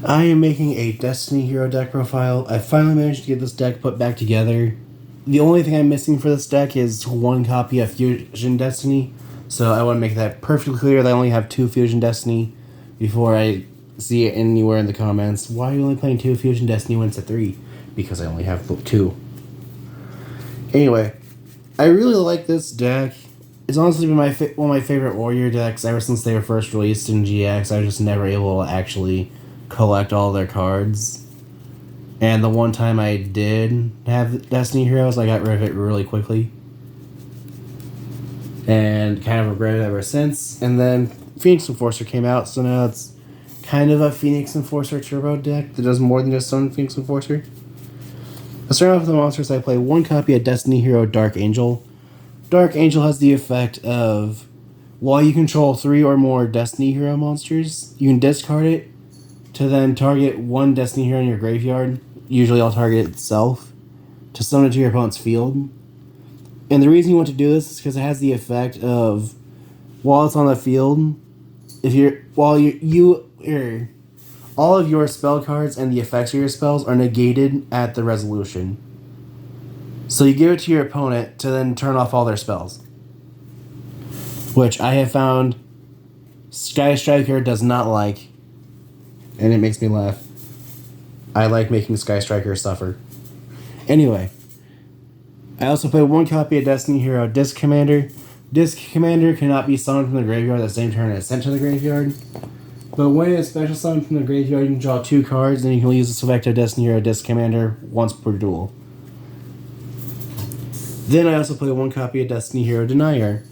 I am making a Destiny Hero deck profile. I finally managed to get this deck put back together. The only thing I'm missing for this deck is one copy of Fusion Destiny, so I want to make that perfectly clear that I only have 2 Fusion Destiny before I see it anywhere in the comments. Why are you only playing 2 Fusion Destiny when it's a 3? Because I only have 2. Anyway, I really like this deck. It's honestly been one of my favorite Warrior decks ever since they were first released in GX. I was just never able to actually collect all their cards. And the one time I did have Destiny Heroes, I got rid of it really quickly. And kind of regret it ever since. And then Phoenix Enforcer came out, so now it's kind of a Phoenix Enforcer turbo deck that does more than just summon Phoenix Enforcer. Let's start off with the monsters. I play 1 copy of Destiny Hero Dark Angel. Dark Angel has the effect of, while you control 3 or more Destiny Hero monsters, you can discard it to then target 1 Destiny Hero in your graveyard. Usually I'll target itself to summon it to your opponent's field. And the reason you want to do this is because it has the effect of, while it's on the field, all of your spell cards and the effects of your spells are negated at the resolution. So you give it to your opponent to then turn off all their spells. Which I have found Sky Striker does not like. And it makes me laugh. I like making Sky Striker suffer. Anyway, I also play 1 copy of Destiny Hero Disc Commander. Disc Commander cannot be summoned from the graveyard the same turn as sent to the graveyard. But when it is special summoned from the graveyard, you can draw 2 cards, and you can use this effect of Destiny Hero Disc Commander once per duel. Then I also play 1 copy of Destiny Hero Denier.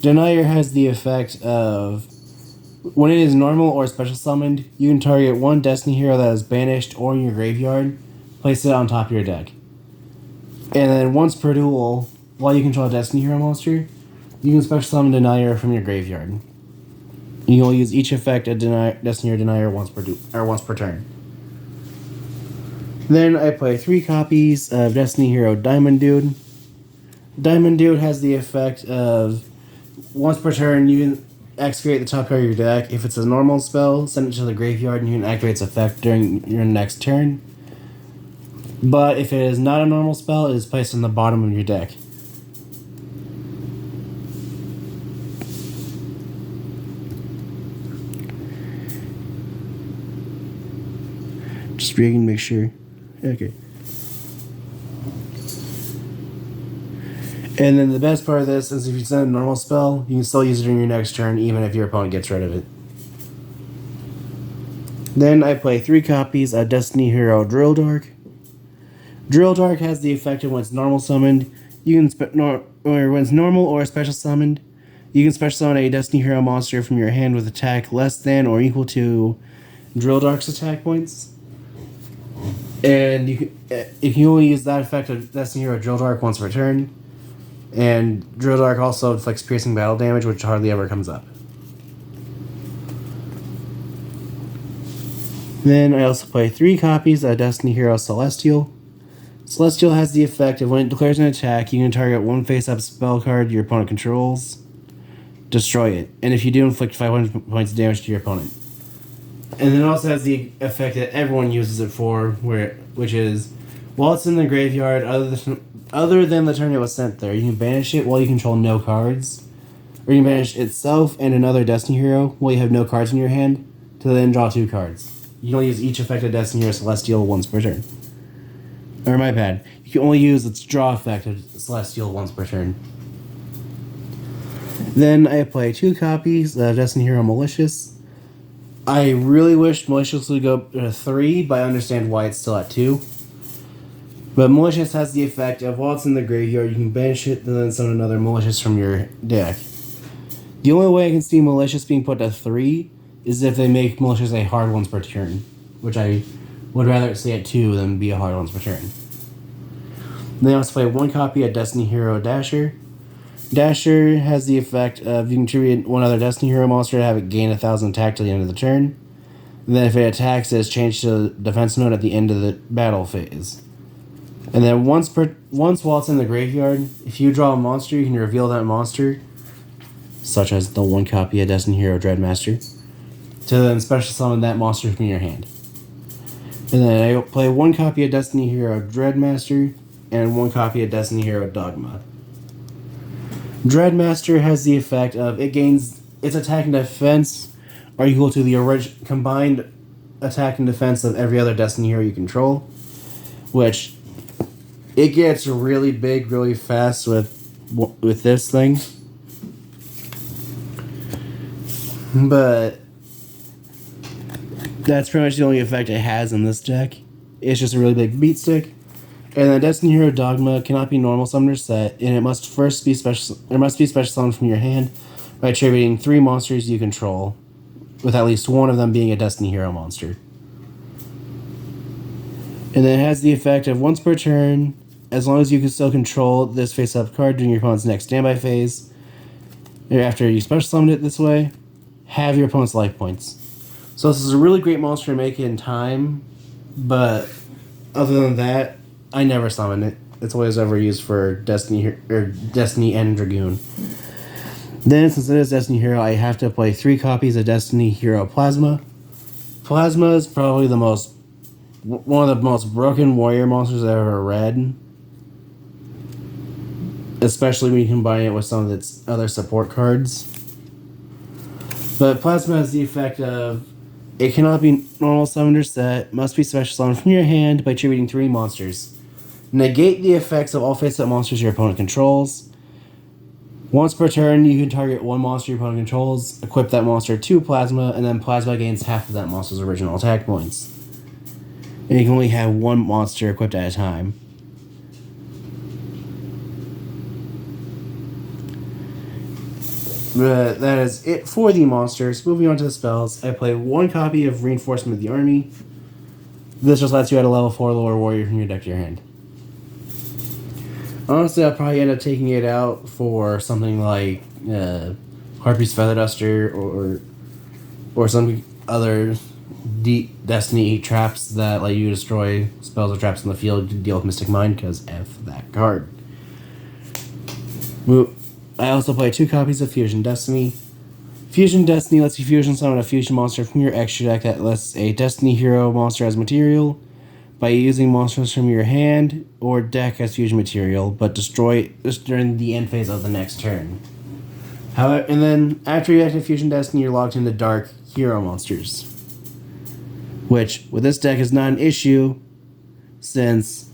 Denier has the effect of, when it is normal or special summoned, you can target 1 Destiny Hero that is banished or in your graveyard, place it on top of your deck. And then once per duel, while you control a Destiny Hero monster, you can special summon Denier from your graveyard. You can only use each effect of Destiny Hero Denier once per turn. Then I play 3 copies of Destiny Hero Diamond Dude. Diamond Dude has the effect of, once per turn, you can activate the top card of your deck. If it's a normal spell, send it to the graveyard and you can activate its effect during your next turn. But if it is not a normal spell, it is placed on the bottom of your deck. Just reading, make sure. Okay. And then the best part of this is if you send a normal spell, you can still use it during your next turn, even if your opponent gets rid of it. Then I play 3 copies of Destiny Hero Drill Dark. Drill Dark has the effect of when it's normal summoned, when it's normal or special summoned, you can special summon a Destiny Hero monster from your hand with attack less than or equal to Drill Dark's attack points. And you can only use that effect of Destiny Hero Drill Dark once per turn. And Drill Dark also inflicts piercing battle damage, which hardly ever comes up. Then I also play 3 copies of Destiny Hero Celestial. Celestial has the effect of when it declares an attack, you can target 1 face-up spell card your opponent controls, destroy it. And if you do, inflict 500 points of damage to your opponent. And then it also has the effect that everyone uses it for, which is, while it's in the graveyard, other than the turn it was sent there, you can banish it while you control no cards. Or you can banish itself and another Destiny Hero while you have no cards in your hand, to then draw 2 cards. You can only use each effect of Destiny Hero Celestial once per turn. Or my bad. You can only use its draw effect of Celestial once per turn. Then I play 2 copies of Destiny Hero Malicious. I really wish Malicious would go to 3, but I understand why it's still at 2. But Malicious has the effect of, while it's in the graveyard, you can banish it and then summon another Malicious from your deck. The only way I can see Malicious being put to 3 is if they make Malicious a hard once per turn, which I would rather stay at 2 than be a hard once per turn. Then I also play 1 copy of Destiny Hero Dasher. Dasher has the effect of, you can contribute 1 other Destiny Hero monster to have it gain 1,000 attack till the end of the turn. And then if it attacks, it is changed to defense mode at the end of the battle phase. And then once while it's in the graveyard, if you draw a monster, you can reveal that monster, such as the 1 copy of Destiny Hero Dreadmaster, to then special summon that monster from your hand. And then I play one copy of Destiny Hero Dreadmaster and one copy of Destiny Hero Dogma. Dreadmaster has the effect of it gains its attack and defense are equal to the combined attack and defense of every other Destiny hero you control, which it gets really big really fast with this thing. But that's pretty much the only effect it has in this deck. It's just a really big beat stick. And then Destiny Hero Dogma cannot be normal summoned or set, and it must first be special summoned from your hand by attributing 3 monsters you control, with at least one of them being a Destiny Hero monster. And then it has the effect of once per turn, as long as you can still control this face-up card during your opponent's next standby phase, or after you special summon it this way, have your opponent's life points. So this is a really great monster to make in time, but other than that, I never summon it. It's always ever used for Destiny and Dragoon. Then, since it is Destiny Hero, I have to play 3 copies of Destiny Hero Plasma. Plasma is probably one of the most broken warrior monsters I've ever read. Especially when you combine it with some of its other support cards. But Plasma has the effect of it cannot be normal summoned or set, must be special summoned from your hand by attributing 3 monsters. Negate the effects of all face-up monsters your opponent controls. Once per turn, you can target 1 monster your opponent controls, equip that monster to Plasma, and then Plasma gains half of that monster's original attack points. And you can only have 1 monster equipped at a time. But that is it for the monsters. Moving on to the spells, I play 1 copy of Reinforcement of the Army. This just lets you add a level 4 lower warrior from your deck to your hand. Honestly, I'll probably end up taking it out for something like Harpy's Feather Duster or some other deep Destiny traps that let you destroy spells or traps in the field to deal with Mystic Mind, because F that card. I also play 2 copies of Fusion Destiny. Fusion Destiny lets you fusion summon a fusion monster from your extra deck that lists a Destiny Hero monster as material by using monsters from your hand or deck as fusion material, but destroy this during the end phase of the next turn. However, and then after you activate Fusion Destiny, you're locked into Dark Hero monsters, which with this deck is not an issue, since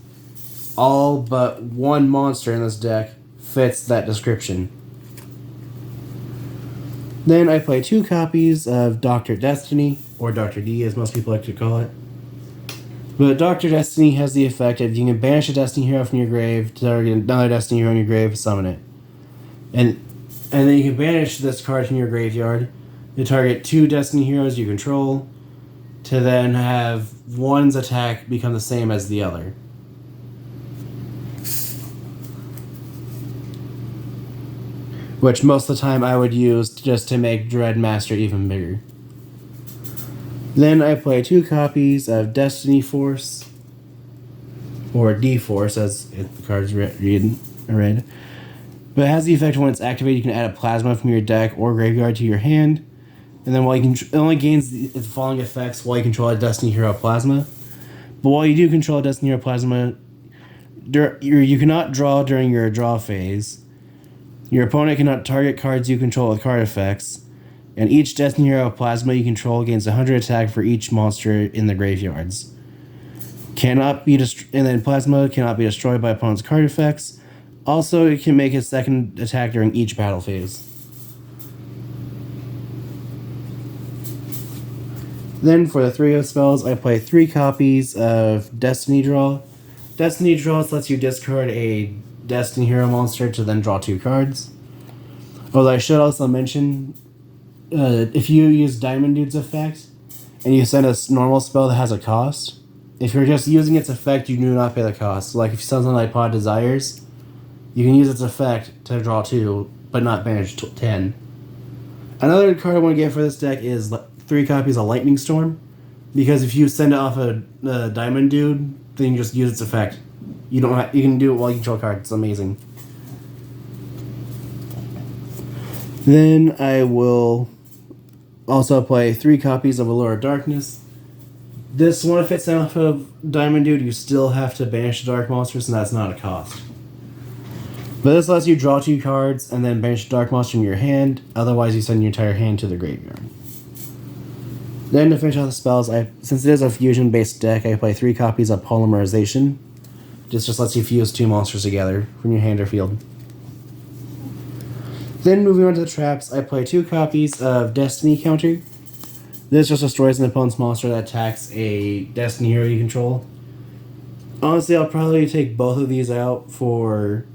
all but 1 monster in this deck fits that description. Then I play 2 copies of Dr. Destiny, or Dr. D as most people like to call it. But Dr. Destiny has the effect of you can banish a Destiny Hero from your grave to target another Destiny Hero in your grave to summon it. And then you can banish this card from your graveyard to target 2 Destiny Heroes you control to then have one's attack become the same as the other. Which most of the time I would use just to make Dreadmaster even bigger. Then I play 2 copies of Destiny Force, or D-Force as the cards read. But it has the effect when it's activated, you can add a Plasma from your deck or graveyard to your hand. And then it only gains the following effects while you control a Destiny Hero Plasma. But while you do control a Destiny Hero Plasma, you cannot draw during your draw phase. Your opponent cannot target cards you control with card effects. And each Destiny Hero Plasma you control gains 100 attack for each monster in the graveyards. And then Plasma cannot be destroyed by opponent's card effects. Also, it can make a second attack during each battle phase. Then for the 3 spells, I play 3 copies of Destiny Draw. Destiny Draw lets you discard a Destiny Hero monster to then draw 2 cards. Although I should also mention, if you use Diamond Dude's effect and you send a normal spell that has a cost, if you're just using its effect, you do not pay the cost. So like if you send something like Pod Desires, you can use its effect to draw 2, but not banish 10. Another card I want to get for this deck is 3 copies of Lightning Storm, because if you send it off a Diamond Dude, then you just use its effect. You can do it while you control cards. It's amazing. Then I will also play 3 copies of Allure of Darkness. This one, if it's off of Diamond Dude, you still have to banish the Dark Monsters, and that's not a cost. But this lets you draw 2 cards and then banish the Dark Monster from your hand. Otherwise, you send your entire hand to the graveyard. Then to finish off the spells, since it is a fusion-based deck, I play 3 copies of Polymerization. This just lets you fuse 2 monsters together from your hand or field. Then moving on to the traps, I play 2 copies of Destiny Counter. This just destroys an opponent's monster that attacks a Destiny hero you control. Honestly, I'll probably take both of these out for...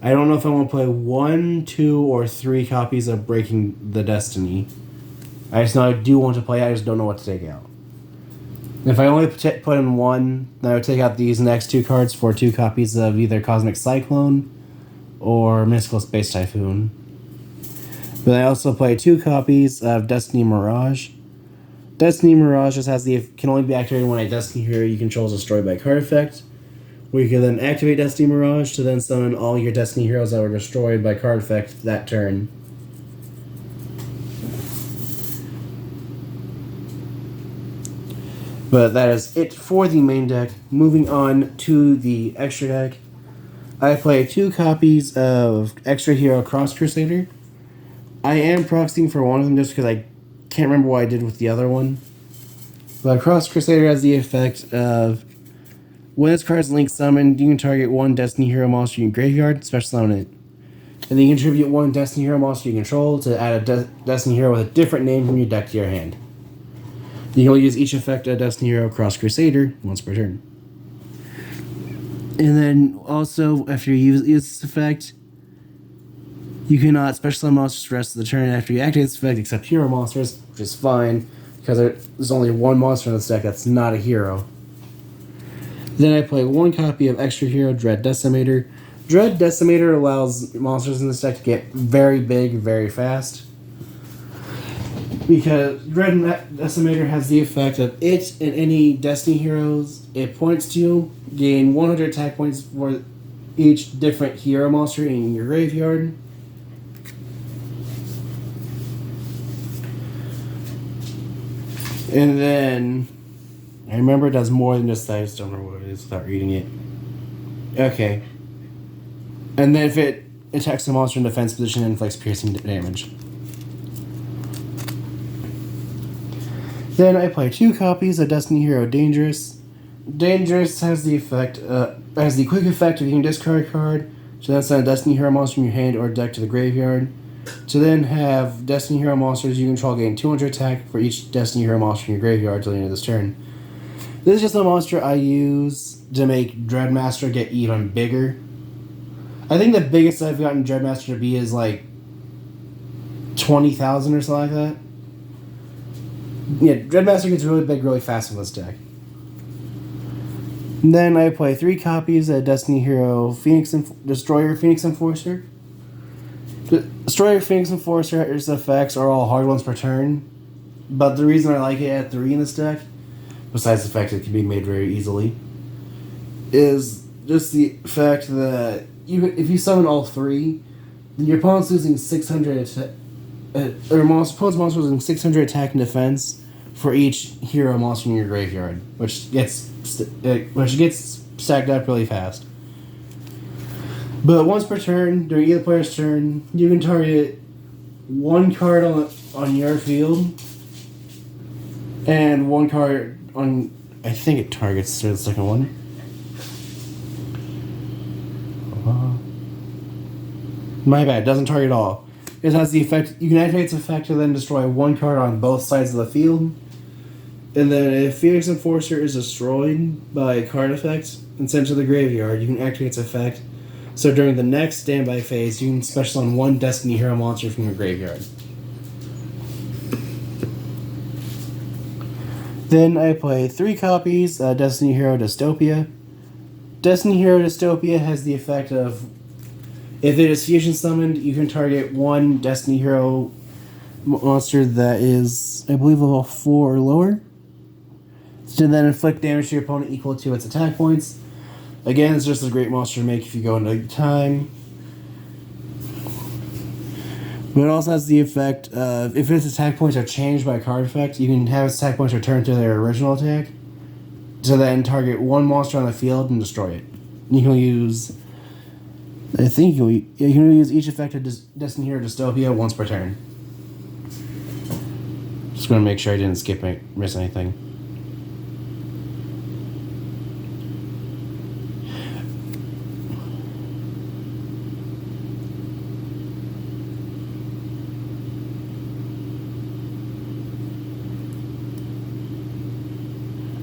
I don't know if I want to play 1, 2, or 3 copies of Breaking the Destiny. I just know I do want to play, I just don't know what to take out. If I only put in 1, then I would take out these next 2 cards for 2 copies of either Cosmic Cyclone or Mystical Space Typhoon. But I also play 2 copies of Destiny Mirage. Destiny Mirage just can only be activated when a Destiny hero you control is destroyed by a card effect, where you can then activate Destiny Mirage to then summon all your Destiny heroes that were destroyed by card effect that turn. But that is it for the main deck. Moving on to the extra deck, I play 2 copies of Extra Hero Cross Crusader. I am proxying for one of them just because I can't remember what I did with the other one. But Cross Crusader has the effect of when this card is link summoned, you can target 1 Destiny Hero monster in your graveyard, special summon it. And then you contribute 1 Destiny Hero monster you control to add a Destiny Hero with a different name from your deck to your hand. You can only use each effect of Destiny Hero Cross Crusader once per turn. And then also, after you use this effect, you cannot special summon monsters for the rest of the turn after you activate this effect except hero monsters, which is fine, because there's only 1 monster in this deck that's not a hero. Then I play 1 copy of Extra Hero Dread Decimator. Dread Decimator allows monsters in this deck to get very big very fast, because Dread Decimator has the effect of it and any Destiny heroes it points to gain 100 attack points for each different hero monster in your graveyard. And then I remember it does more than just that. I just don't remember what it is without reading it. Okay. And then if it attacks the monster in defense position, it inflicts piercing damage. Then I play 2 copies of Destiny Hero Dangerous. Dangerous has the quick effect of you can discard a card to then send a Destiny Hero monster from your hand or deck to the graveyard. To then have Destiny Hero monsters you control gain 200 attack for each Destiny Hero monster in your graveyard till the end of this turn. This is just a monster I use to make Dreadmaster get even bigger. I think the biggest I've gotten Dreadmaster to be is like 20,000 or something like that. Yeah, Dreadmaster gets really big really fast in this deck. And then I play 3 copies of Destiny Hero Destroyer Phoenix Enforcer. Destroyer Phoenix Enforcer's effects are all hard ones per turn, but the reason I like it at 3 in this deck, besides the fact it can be made very easily, is just the fact that if you summon all 3, then your opponent's losing 600 opponent's monster losing 600 attack and defense for each hero monster in your graveyard, which gets stacked up really fast. But once per turn, during either player's turn, you can target 1 card on your field and 1 card on... I think it targets the second one. My bad, it doesn't target at all. It has the effect... You can activate its effect to then destroy 1 card on both sides of the field. And then if Phoenix Enforcer is destroyed by a card effect and sent to the graveyard, you can activate its effect. So during the next standby phase, you can special summon 1 Destiny Hero monster from your graveyard. Then I play 3 copies of Destiny Hero Dystopia. Destiny Hero Dystopia has the effect of, if it is fusion summoned, you can target 1 Destiny Hero monster that is, I believe, level 4 or lower, to then inflict damage to your opponent equal to its attack points. Again, it's just a great monster to make if you go into time. But it also has the effect of if its attack points are changed by a card effect, you can have its attack points returned to their original attack. To then target one monster on the field and destroy it. You can use. I think you can use each effect of Destiny Hero Dystopia once per turn. Just going to make sure I didn't miss anything.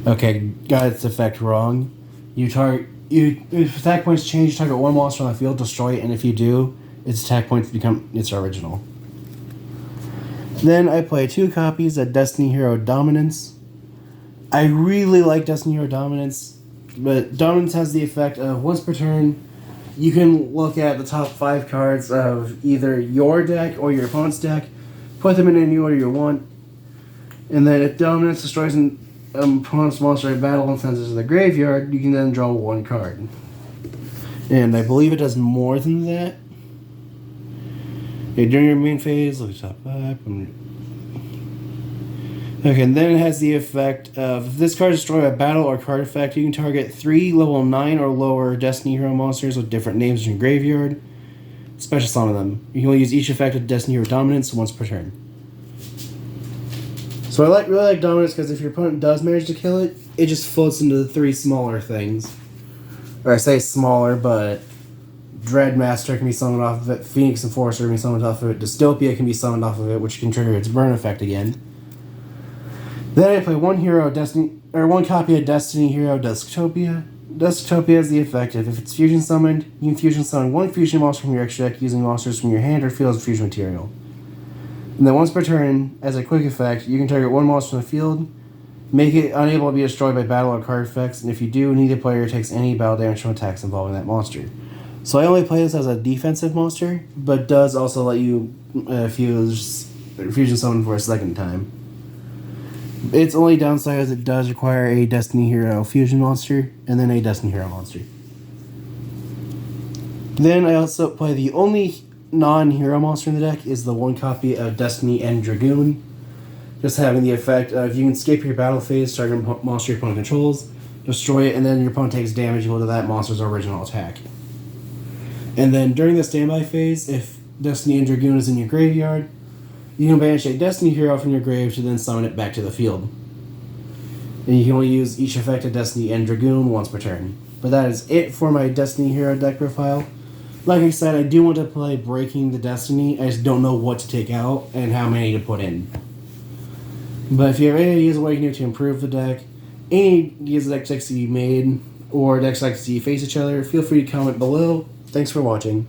Okay, got its effect wrong. If attack points change, you target one monster on the field, destroy it, and if you do, its attack points become its original. Then I play 2 copies of Destiny Hero Dominance. I really like Destiny Hero Dominance, but Dominance has the effect of once per turn, you can look at the top 5 cards of either your deck or your opponent's deck, put them in any order you want, and then if Dominance destroys an opponent's monster in battle and sends it to the graveyard, you can then draw 1 card. And I believe it does more than that. Okay, during your main phase, look at top 5. Okay, and then it has the effect of if this card is destroyed by battle or card effect, you can target 3 level 9 or lower Destiny Hero monsters with different names in your graveyard. Special summon them. You can only use each effect of Destiny Hero Dominance once per turn. So I really like Dominance because if your opponent does manage to kill it, it just floats into the 3 smaller things. Or I say smaller, but Dreadmaster can be summoned off of it, Phoenix Enforcer can be summoned off of it, Dystopia can be summoned off of it, which can trigger its burn effect again. Then I play one copy of Destiny Hero Dystopia. Dystopia has the effect of if it's fusion summoned, you can fusion summon 1 fusion monster from your extra deck using monsters from your hand or field as fusion material. And then once per turn, as a quick effect, you can target 1 monster on the field, make it unable to be destroyed by battle or card effects, and if you do, neither player takes any battle damage from attacks involving that monster. So I only play this as a defensive monster, but does also let you fusion summon for a second time. Its only downside is it does require a Destiny Hero fusion monster, and then a Destiny Hero monster. Then I also play the only non-hero monster in the deck is the 1 copy of Destiny End Dragoon. Just having the effect of you can skip your battle phase, target a monster your opponent controls, destroy it, and then your opponent takes damage equal to that monster's original attack. And then during the standby phase, if Destiny End Dragoon is in your graveyard, you can banish a Destiny Hero from your grave to then summon it back to the field. And you can only use each effect of Destiny End Dragoon once per turn. But that is it for my Destiny Hero deck profile. Like I said, I do want to play Breaking the Destiny. I just don't know what to take out and how many to put in. But if you have any ideas of what you can do to improve the deck, any ideas of deck decks that you made, or decks like to see face each other, feel free to comment below. Thanks for watching.